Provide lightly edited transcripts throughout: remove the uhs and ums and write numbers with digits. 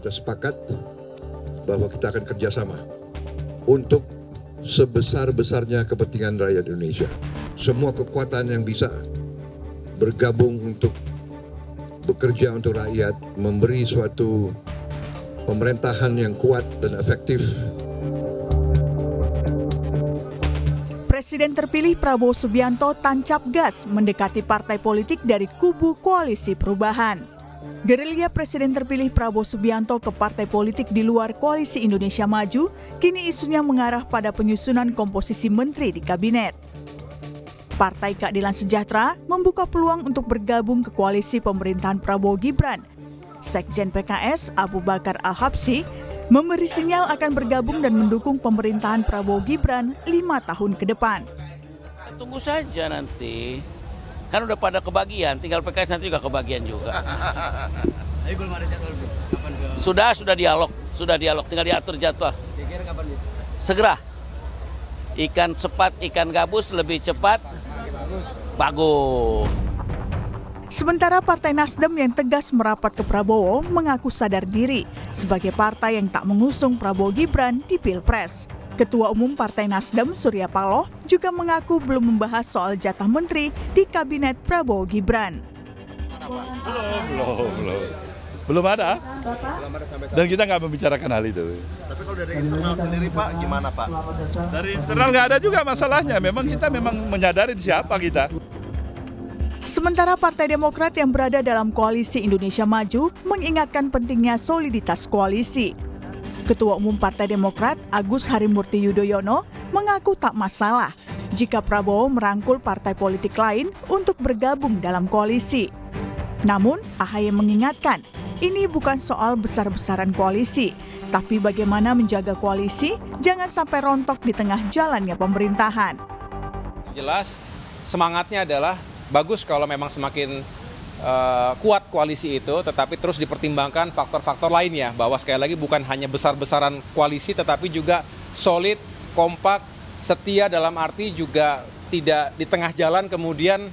kita sepakat bahwa kita akan kerjasama untuk sebesar-besarnya kepentingan rakyat Indonesia. Semua kekuatan yang bisa bergabung untuk bekerja untuk rakyat, memberi suatu pemerintahan yang kuat dan efektif. Presiden terpilih Prabowo Subianto tancap gas mendekati partai politik dari kubu Koalisi Perubahan. Gerilya Presiden terpilih Prabowo Subianto ke partai politik di luar Koalisi Indonesia Maju, kini isunya mengarah pada penyusunan komposisi menteri di kabinet. Partai Keadilan Sejahtera membuka peluang untuk bergabung ke koalisi pemerintahan Prabowo Gibran. Sekjen PKS Abu Bakar Al-Habsyi memberi sinyal akan bergabung dan mendukung pemerintahan Prabowo Gibran 5 tahun ke depan. Tunggu saja nanti, kan udah pada kebagian, tinggal PKS nanti juga kebagian juga. Tapi belum ada jadwal, Bro. Kapan ke... Sudah dialog, tinggal diatur jadwal. Kira-kira kapan, Bro? Segera. Ikan cepat, ikan gabus lebih cepat. Bagus. Sementara Partai Nasdem yang tegas merapat ke Prabowo mengaku sadar diri sebagai partai yang tak mengusung Prabowo Gibran di Pilpres. Ketua Umum Partai Nasdem Surya Paloh juga mengaku belum membahas soal jatah menteri di Kabinet Prabowo Gibran. Belum ada. Dan kita nggak membicarakan hal itu. Tapi kalau dari internal sendiri Pak, gimana Pak? Dari internal nggak ada juga masalahnya. Kita memang menyadari siapa kita. Sementara Partai Demokrat yang berada dalam Koalisi Indonesia Maju mengingatkan pentingnya soliditas koalisi. Ketua Umum Partai Demokrat Agus Harimurti Yudhoyono mengaku tak masalah jika Prabowo merangkul partai politik lain untuk bergabung dalam koalisi. Namun, AHY mengingatkan, ini bukan soal besar-besaran koalisi, tapi bagaimana menjaga koalisi jangan sampai rontok di tengah jalannya pemerintahan. Jelas semangatnya adalah bagus kalau memang semakin kuat koalisi itu, tetapi terus dipertimbangkan faktor-faktor lainnya, bahwa sekali lagi bukan hanya besar-besaran koalisi, tetapi juga solid, kompak, setia dalam arti juga tidak di tengah jalan kemudian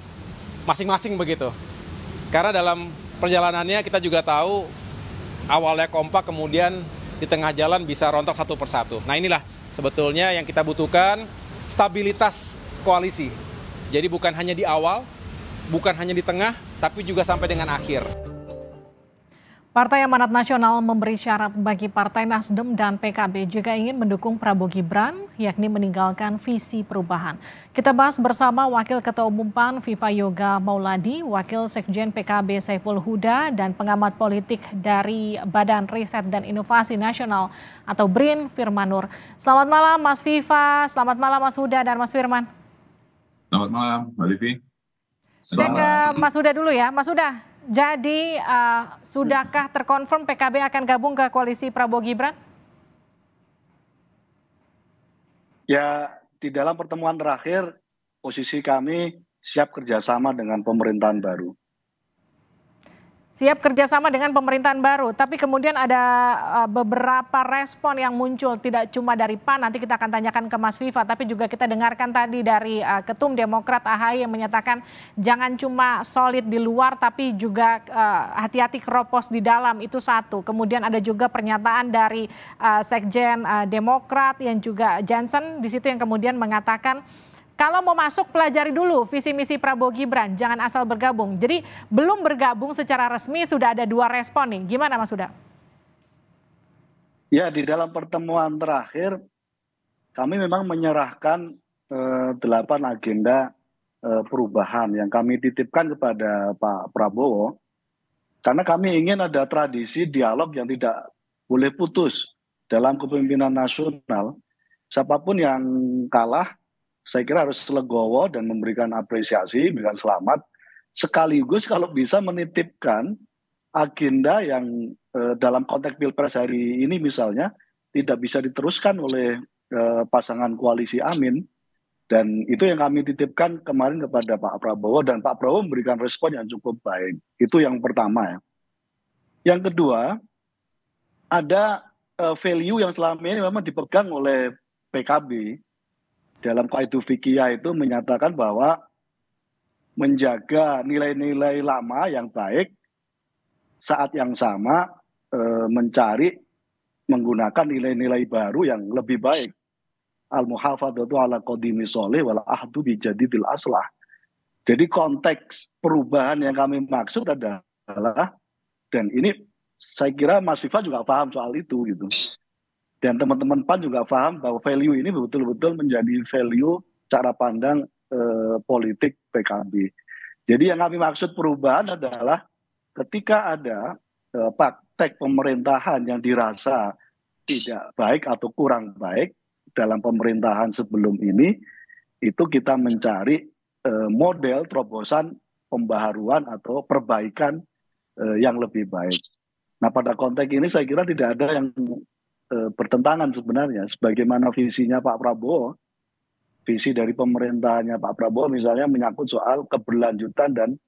masing-masing begitu. Karena dalam perjalanannya kita juga tahu awalnya kompak, kemudian di tengah jalan bisa rontok satu persatu. Nah inilah sebetulnya yang kita butuhkan, stabilitas koalisi. Jadi bukan hanya di awal, bukan hanya di tengah, tapi juga sampai dengan akhir. Partai Amanat Nasional memberi syarat bagi Partai Nasdem dan PKB jika ingin mendukung Prabowo Gibran, yakni meninggalkan visi perubahan. Kita bahas bersama Wakil Ketua Umum PAN Viva Yoga Mauladi, Wakil Sekjen PKB Saiful Huda, dan pengamat politik dari Badan Riset dan Inovasi Nasional atau BRIN Firmanur. Selamat malam Mas Viva, selamat malam Mas Huda dan Mas Firman. Selamat malam, Mbak Livi. Saya ke Mas Huda dulu ya. Mas Huda, jadi sudahkah terkonfirm PKB akan gabung ke koalisi Prabowo Gibran? Ya, di dalam pertemuan terakhir, posisi kami siap kerjasama dengan pemerintahan baru. Siap kerjasama dengan pemerintahan baru, tapi kemudian ada beberapa respon yang muncul, tidak cuma dari PAN, nanti kita akan tanyakan ke Mas Viva, tapi juga kita dengarkan tadi dari Ketum Demokrat AHY yang menyatakan jangan cuma solid di luar, tapi juga hati-hati keropos di dalam, itu satu. Kemudian ada juga pernyataan dari Sekjen Demokrat yang juga Johnson, di situ yang kemudian mengatakan, kalau mau masuk pelajari dulu visi misi Prabowo Gibran, jangan asal bergabung. Jadi belum bergabung secara resmi sudah ada 2 respon nih. Gimana Mas Huda? Ya, di dalam pertemuan terakhir kami memang menyerahkan 8 agenda perubahan yang kami titipkan kepada Pak Prabowo. Karena kami ingin ada tradisi dialog yang tidak boleh putus dalam kepemimpinan nasional. Siapapun yang kalah, saya kira harus legowo dan memberikan apresiasi, memberikan selamat, sekaligus kalau bisa menitipkan agenda yang dalam konteks Pilpres hari ini misalnya tidak bisa diteruskan oleh pasangan koalisi Amin, dan itu yang kami titipkan kemarin kepada Pak Prabowo, dan Pak Prabowo memberikan respon yang cukup baik. Itu yang pertama ya. Yang kedua, ada value yang selama ini memang dipegang oleh PKB. Dalam Qaidu Fikih itu menyatakan bahwa menjaga nilai-nilai lama yang baik saat yang sama mencari menggunakan nilai-nilai baru yang lebih baik. Al-muhafadzatu ala qadimi sholih wal ahdu bi jadidil aslah. Jadi konteks perubahan yang kami maksud adalah, dan ini saya kira Mas Viva juga paham soal itu gitu. Dan teman-teman PAN juga paham bahwa value ini betul-betul menjadi value cara pandang politik PKB. Jadi yang kami maksud perubahan adalah ketika ada praktek pemerintahan yang dirasa tidak baik atau kurang baik dalam pemerintahan sebelum ini, itu kita mencari model terobosan pembaharuan atau perbaikan yang lebih baik. Nah, pada konteks ini saya kira tidak ada yang bertentangan sebenarnya. Sebagaimana visinya Pak Prabowo, visi dari pemerintahannya Pak Prabowo misalnya menyangkut soal keberlanjutan dan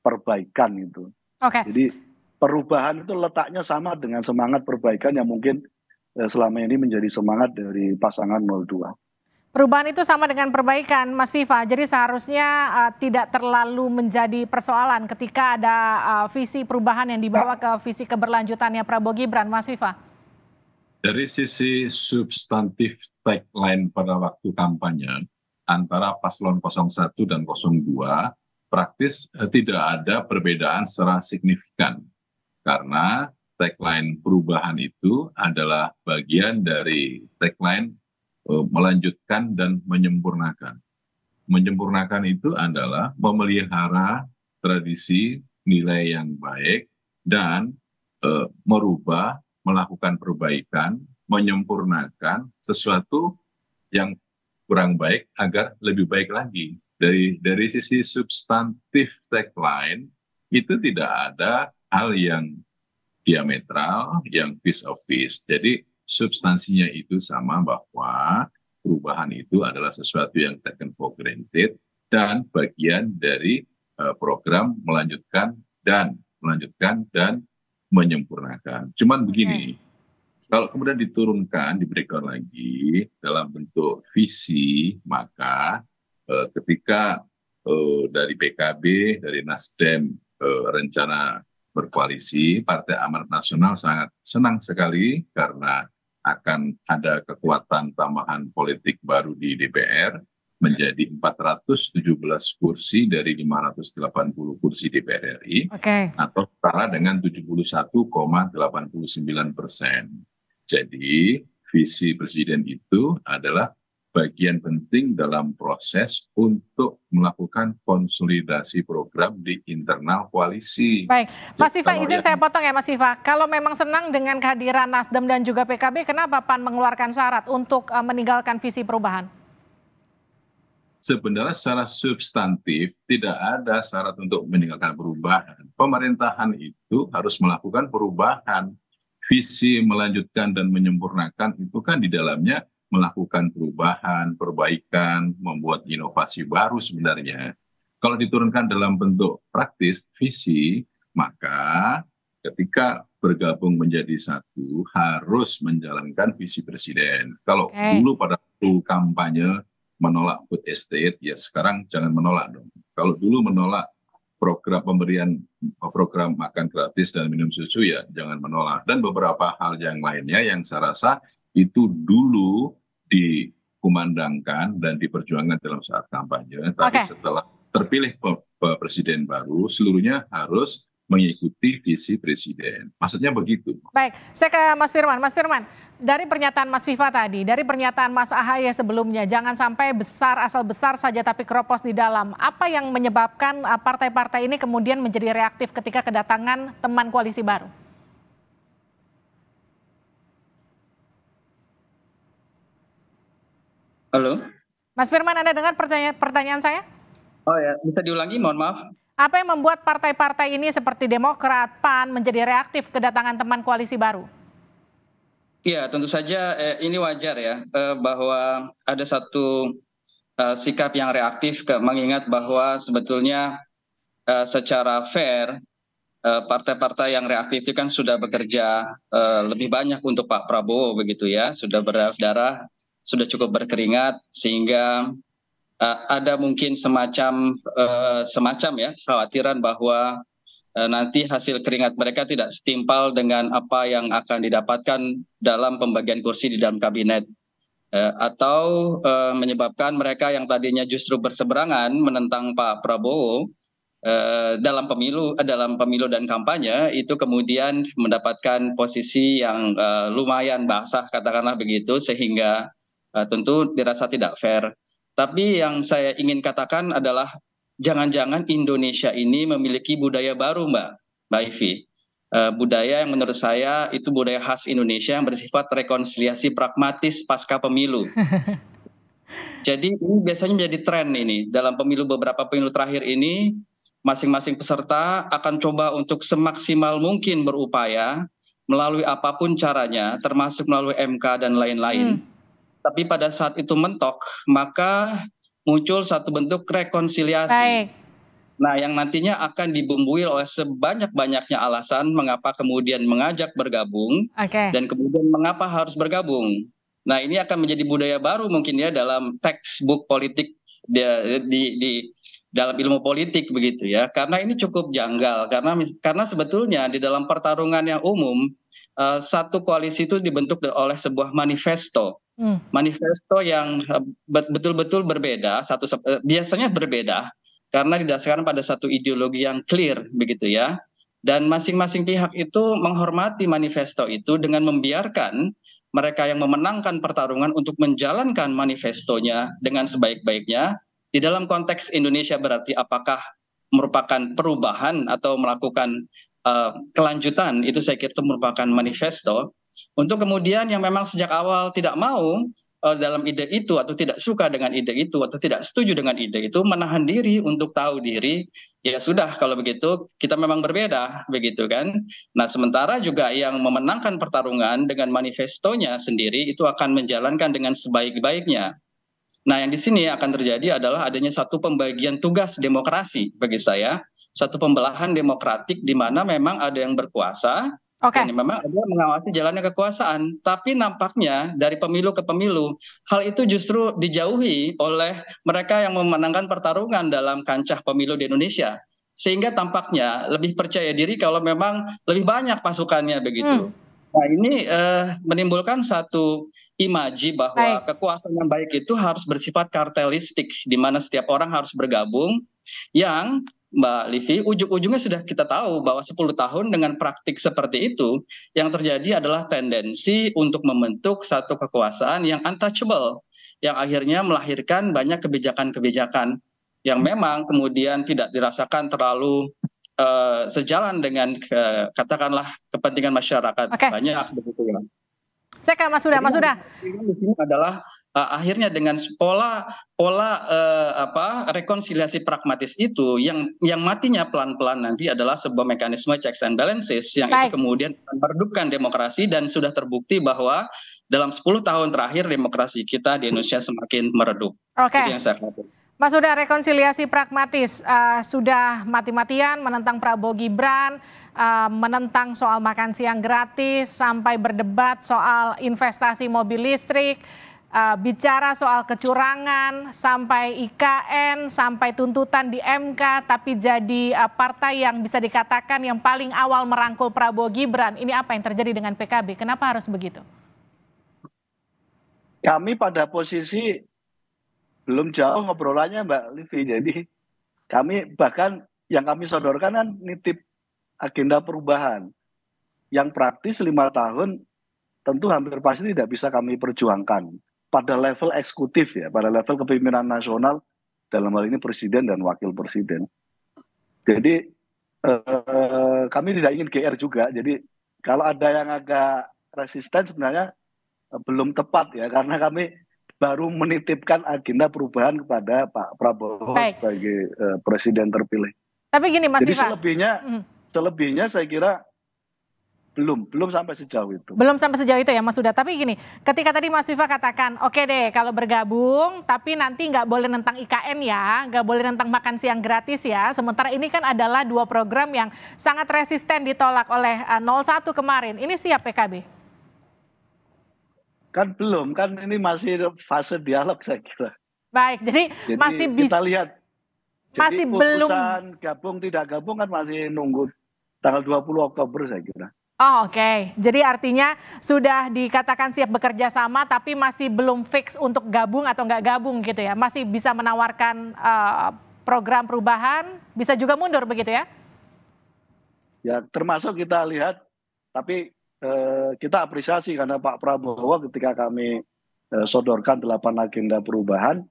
perbaikan itu. Jadi perubahan itu letaknya sama dengan semangat perbaikan yang mungkin selama ini menjadi semangat dari pasangan 02. Perubahan itu sama dengan perbaikan, Mas Viva. Jadi seharusnya tidak terlalu menjadi persoalan ketika ada visi perubahan yang dibawa ke visi keberlanjutannya Prabowo Gibran, Mas Viva. Dari sisi substantif tagline pada waktu kampanye antara paslon 01 dan 02 praktis tidak ada perbedaan secara signifikan karena tagline perubahan itu adalah bagian dari tagline melanjutkan dan menyempurnakan. Menyempurnakan itu adalah memelihara tradisi nilai yang baik dan merubah, melakukan perbaikan, menyempurnakan sesuatu yang kurang baik agar lebih baik lagi. Dari sisi substantif tagline itu tidak ada hal yang diametral, yang vis a vis. Jadi substansinya itu sama bahwa perubahan itu adalah sesuatu yang taken for granted dan bagian dari program melanjutkan dan menyempurnakan. Cuman begini, kalau kemudian diturunkan, diberikan lagi dalam bentuk visi, maka ketika dari PKB, dari Nasdem rencana berkoalisi, Partai Amanat Nasional sangat senang sekali karena akan ada kekuatan tambahan politik baru di DPR menjadi 417 kursi dari 580 kursi DPR RI atau setara dengan 71,89%. Jadi visi presiden itu adalah bagian penting dalam proses untuk melakukan konsolidasi program di internal koalisi. Baik, Mas Viva, izin saya potong ya Mas Viva. Kalau memang senang dengan kehadiran Nasdem dan juga PKB, kenapa PAN mengeluarkan syarat untuk meninggalkan visi perubahan? Sebenarnya secara substantif tidak ada syarat untuk meninggalkan perubahan. Pemerintahan itu harus melakukan perubahan. Visi melanjutkan dan menyempurnakan itu kan di dalamnya melakukan perubahan, perbaikan, membuat inovasi baru sebenarnya. Kalau diturunkan dalam bentuk praktis, visi, maka ketika bergabung menjadi satu harus menjalankan visi presiden. Kalau dulu pada waktu kampanye menolak food estate, ya sekarang jangan menolak dong. Kalau dulu menolak program makan gratis dan minum susu, ya jangan menolak. Dan beberapa hal yang lainnya yang saya rasa itu dulu dikumandangkan dan diperjuangkan dalam saat kampanye. Tapi setelah terpilih presiden baru, seluruhnya harus mengikuti visi presiden. Maksudnya begitu. Baik, saya ke Mas Firman. Mas Firman, dari pernyataan Mas Viva tadi, dari pernyataan Mas Ahaye sebelumnya, jangan sampai besar, asal besar saja tapi keropos di dalam. Apa yang menyebabkan partai-partai ini kemudian menjadi reaktif ketika kedatangan teman koalisi baru? Halo? Mas Firman, Anda dengar pertanyaan saya? Oh ya, bisa diulangi, mohon maaf. Apa yang membuat partai-partai ini seperti Demokrat, PAN menjadi reaktif kedatangan teman koalisi baru? Iya, tentu saja ini wajar ya, bahwa ada satu sikap yang reaktif, mengingat bahwa sebetulnya secara fair, partai-partai yang reaktif itu kan sudah bekerja lebih banyak untuk Pak Prabowo begitu ya, sudah berdarah, sudah cukup berkeringat, sehingga ada mungkin semacam ya kekhawatiran bahwa nanti hasil keringat mereka tidak setimpal dengan apa yang akan didapatkan dalam pembagian kursi di dalam kabinet. Atau menyebabkan mereka yang tadinya justru berseberangan menentang Pak Prabowo dalam pemilu dan kampanye itu kemudian mendapatkan posisi yang lumayan basah, katakanlah begitu, sehingga tentu dirasa tidak fair. Tapi yang saya ingin katakan adalah jangan-jangan Indonesia ini memiliki budaya baru, Mbak Ivi. Budaya yang menurut saya itu budaya khas Indonesia yang bersifat rekonsiliasi pragmatis pasca pemilu. Jadi ini biasanya menjadi tren ini. Dalam beberapa pemilu terakhir ini, masing-masing peserta akan coba untuk semaksimal mungkin berupaya melalui apapun caranya, termasuk melalui MK dan lain-lain. Tapi pada saat itu mentok, maka muncul satu bentuk rekonsiliasi. Baik. Nah, yang nantinya akan dibumbui oleh sebanyak-banyaknya alasan mengapa kemudian mengajak bergabung, dan kemudian mengapa harus bergabung. Nah, ini akan menjadi budaya baru mungkin ya dalam textbook politik di dalam ilmu politik begitu ya. Karena ini cukup janggal karena sebetulnya di dalam pertarungan yang umum satu koalisi itu dibentuk oleh sebuah manifesto. Manifesto yang betul-betul berbeda, biasanya berbeda karena didasarkan pada satu ideologi yang clear begitu ya. Dan masing-masing pihak itu menghormati manifesto itu dengan membiarkan mereka yang memenangkan pertarungan untuk menjalankan manifestonya dengan sebaik-baiknya. Di dalam konteks Indonesia berarti apakah merupakan perubahan atau melakukan kelanjutan, itu saya kira itu merupakan manifesto. Untuk kemudian yang memang sejak awal tidak mau dalam ide itu atau tidak suka dengan ide itu atau tidak setuju dengan ide itu, menahan diri untuk tahu diri, ya sudah kalau begitu kita memang berbeda begitu kan. Nah, sementara juga yang memenangkan pertarungan dengan manifestonya sendiri itu akan menjalankan dengan sebaik-baiknya. Nah, yang di sini akan terjadi adalah adanya satu pembagian tugas demokrasi bagi saya, satu pembelahan demokratik di mana memang ada yang berkuasa dan memang ada yang mengawasi jalannya kekuasaan. Tapi nampaknya dari pemilu ke pemilu, hal itu justru dijauhi oleh mereka yang memenangkan pertarungan dalam kancah pemilu di Indonesia. Sehingga tampaknya lebih percaya diri kalau memang lebih banyak pasukannya begitu. Nah, ini menimbulkan satu imaji bahwa kekuasaan yang baik itu harus bersifat kartelistik, di mana setiap orang harus bergabung, yang Mbak Livi, ujung-ujungnya sudah kita tahu bahwa 10 tahun dengan praktik seperti itu, yang terjadi adalah tendensi untuk membentuk satu kekuasaan yang untouchable, yang akhirnya melahirkan banyak kebijakan-kebijakan yang memang kemudian tidak dirasakan terlalu sejalan dengan katakanlah kepentingan masyarakat banyak begitu ya. Saya ke Mas Huda. Mas Huda. Di sini adalah akhirnya dengan pola rekonsiliasi pragmatis itu yang matinya pelan-pelan nanti adalah sebuah mekanisme checks and balances yang itu kemudian meredupkan demokrasi, dan sudah terbukti bahwa dalam 10 tahun terakhir demokrasi kita di Indonesia semakin meredup. Itu yang saya katakan. Mas Huda, rekonsiliasi pragmatis sudah mati-matian menentang Prabowo Gibran, menentang soal makan siang gratis, sampai berdebat soal investasi mobil listrik, bicara soal kecurangan, sampai IKN, sampai tuntutan di MK, tapi jadi partai yang bisa dikatakan yang paling awal merangkul Prabowo Gibran. Ini apa yang terjadi dengan PKB? Kenapa harus begitu? Kami pada posisi belum jauh ngobrolannya Mbak Livi, jadi kami bahkan yang kami sodorkan kan nitip agenda perubahan yang praktis 5 tahun tentu hampir pasti tidak bisa kami perjuangkan pada level eksekutif ya, pada level kepemimpinan nasional, dalam hal ini presiden dan wakil presiden. Jadi kami tidak ingin GR juga, jadi kalau ada yang agak resisten sebenarnya belum tepat ya, karena kami baru menitipkan agenda perubahan kepada Pak Prabowo sebagai presiden terpilih. Tapi gini Mas Jadi Viva. selebihnya saya kira belum sampai sejauh itu. Belum sampai sejauh itu ya Mas Huda. Tapi gini, ketika tadi Mas Viva katakan, oke deh kalau bergabung, tapi nanti nggak boleh nentang IKN ya, nggak boleh nentang makan siang gratis ya. Sementara ini kan adalah 2 program yang sangat resisten ditolak oleh 01 kemarin. Ini siap PKB? Kan belum, kan ini masih fase dialog saya kira. Baik, jadi masih bisa. Kita lihat, masih jadi belum putusan gabung tidak gabung kan masih nunggu tanggal 20 Oktober saya kira. Oh, oke. Jadi artinya sudah dikatakan siap bekerja sama tapi masih belum fix untuk gabung atau nggak gabung gitu ya. Masih bisa menawarkan program perubahan, bisa juga mundur begitu ya? Ya termasuk kita lihat, tapi kita apresiasi karena Pak Prabowo ketika kami sodorkan 8 agenda perubahan,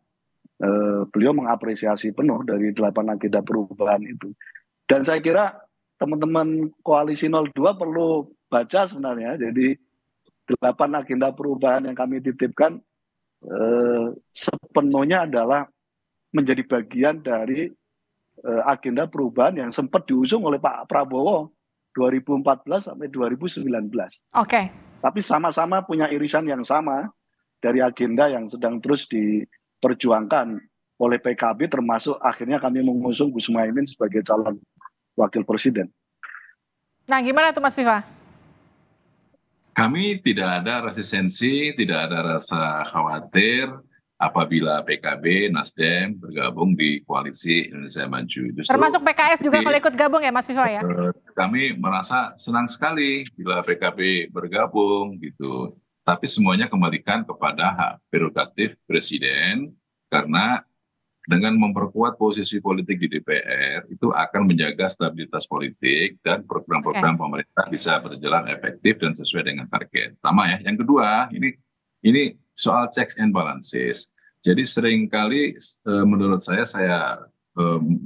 beliau mengapresiasi penuh dari 8 agenda perubahan itu. Dan saya kira teman-teman koalisi 02 perlu baca sebenarnya. Jadi 8 agenda perubahan yang kami titipkan sepenuhnya adalah menjadi bagian dari agenda perubahan yang sempat diusung oleh Pak Prabowo 2014 sampai 2019. Oke. Tapi sama-sama punya irisan yang sama dari agenda yang sedang terus diperjuangkan oleh PKB, termasuk akhirnya kami mengusung Gus Muhaimin sebagai calon wakil presiden. Nah, gimana tuh Mas Viva? Kami tidak ada resistensi, tidak ada rasa khawatir apabila PKB, Nasdem bergabung di koalisi Indonesia Maju. Justru, termasuk PKS juga kalau ikut gabung ya Mas Viva ya? Kami merasa senang sekali bila PKB bergabung gitu. Tapi semuanya kembalikan kepada hak prerogatif Presiden, karena dengan memperkuat posisi politik di DPR itu akan menjaga stabilitas politik dan program-program pemerintah bisa berjalan efektif dan sesuai dengan target. Pertama ya. Yang kedua, ini soal checks and balances. Jadi seringkali menurut saya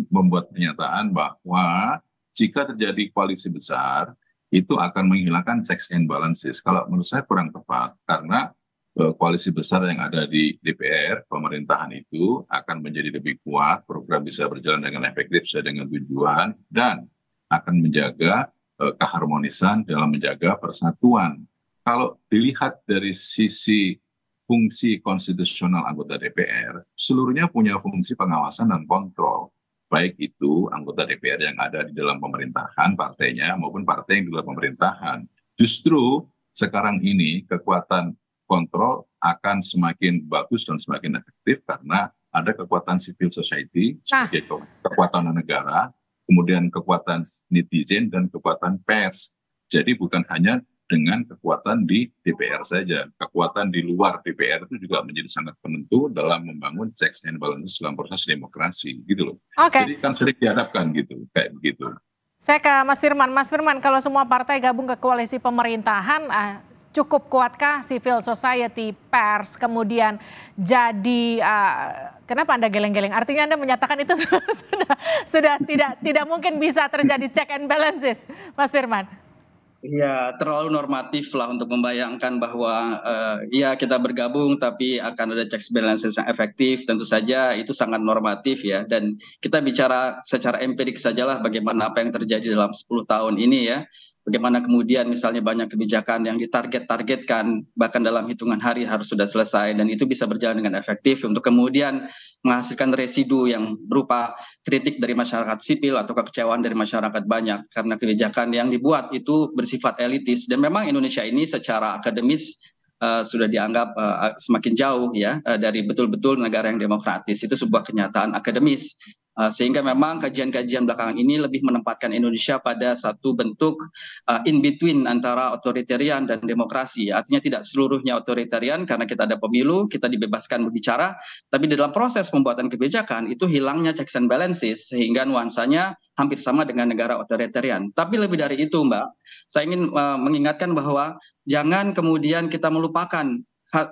membuat pernyataan bahwa jika terjadi koalisi besar itu akan menghilangkan checks and balances. Kalau menurut saya kurang tepat, karena koalisi besar yang ada di DPR, pemerintahan itu akan menjadi lebih kuat, program bisa berjalan dengan efektif sesuai dengan tujuan, dan akan menjaga keharmonisan dalam menjaga persatuan. Kalau dilihat dari sisi fungsi konstitusional anggota DPR, seluruhnya punya fungsi pengawasan dan kontrol. Baik itu anggota DPR yang ada di dalam pemerintahan, partainya, maupun partai yang di luar pemerintahan. Justru sekarang ini kekuatan kontrol akan semakin bagus dan semakin efektif karena ada kekuatan civil society sebagai kekuatan negara, kemudian kekuatan netizen dan kekuatan pers. Jadi bukan hanya dengan kekuatan di DPR saja, kekuatan di luar DPR itu juga menjadi sangat penentu dalam membangun checks and balances dalam proses demokrasi, gitu loh. Jadi kan sering dihadapkan gitu, kayak begitu. Saya ke Mas Firman. Mas Firman, kalau semua partai gabung ke koalisi pemerintahan, cukup kuatkah civil society, pers, kemudian jadi, kenapa Anda geleng-geleng? Artinya Anda menyatakan itu sudah tidak mungkin bisa terjadi check and balances, Mas Firman? Ya, terlalu normatif lah untuk membayangkan bahwa ya kita bergabung tapi akan ada checks balances yang efektif. Tentu saja itu sangat normatif ya, dan kita bicara secara empirik sajalah bagaimana apa yang terjadi dalam 10 tahun ini ya. Bagaimana kemudian misalnya banyak kebijakan yang ditargetkan bahkan dalam hitungan hari harus sudah selesai, dan itu bisa berjalan dengan efektif untuk kemudian menghasilkan residu yang berupa kritik dari masyarakat sipil atau kekecewaan dari masyarakat banyak karena kebijakan yang dibuat itu bersifat elitis. Dan memang Indonesia ini secara akademis sudah dianggap semakin jauh ya dari betul-betul negara yang demokratis. Itu sebuah kenyataan akademis. Sehingga memang kajian-kajian belakangan ini lebih menempatkan Indonesia pada satu bentuk in between antara otoritarian dan demokrasi. Artinya tidak seluruhnya otoritarian karena kita ada pemilu, kita dibebaskan berbicara, tapi di dalam proses pembuatan kebijakan itu hilangnya checks and balances sehingga nuansanya hampir sama dengan negara otoritarian. Tapi lebih dari itu Mbak, saya ingin mengingatkan bahwa jangan kemudian kita melupakan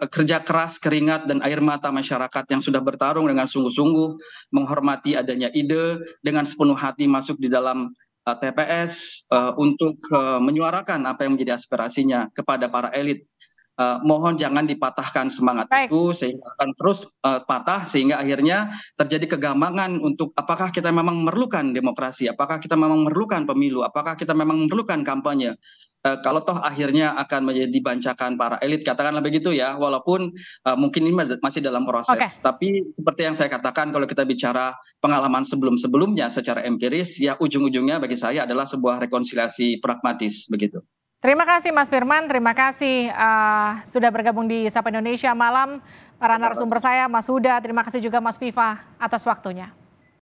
kerja keras, keringat, dan air mata masyarakat yang sudah bertarung dengan sungguh-sungguh, menghormati adanya ide, dengan sepenuh hati masuk di dalam TPS untuk menyuarakan apa yang menjadi aspirasinya kepada para elit. Mohon jangan dipatahkan semangat itu sehingga akan terus patah sehingga akhirnya terjadi kegambangan untuk apakah kita memang memerlukan demokrasi, apakah kita memang memerlukan pemilu, apakah kita memang memerlukan kampanye. Kalau toh akhirnya akan menjadi bancakan para elit, katakanlah begitu ya, walaupun mungkin ini masih dalam proses. Tapi seperti yang saya katakan, kalau kita bicara pengalaman sebelum-sebelumnya secara empiris, ya ujung-ujungnya bagi saya adalah sebuah rekonsiliasi pragmatis begitu. Terima kasih Mas Firman, terima kasih sudah bergabung di Sapa Indonesia Malam. Para narasumber saya, Mas Huda, terima kasih juga Mas Viva atas waktunya.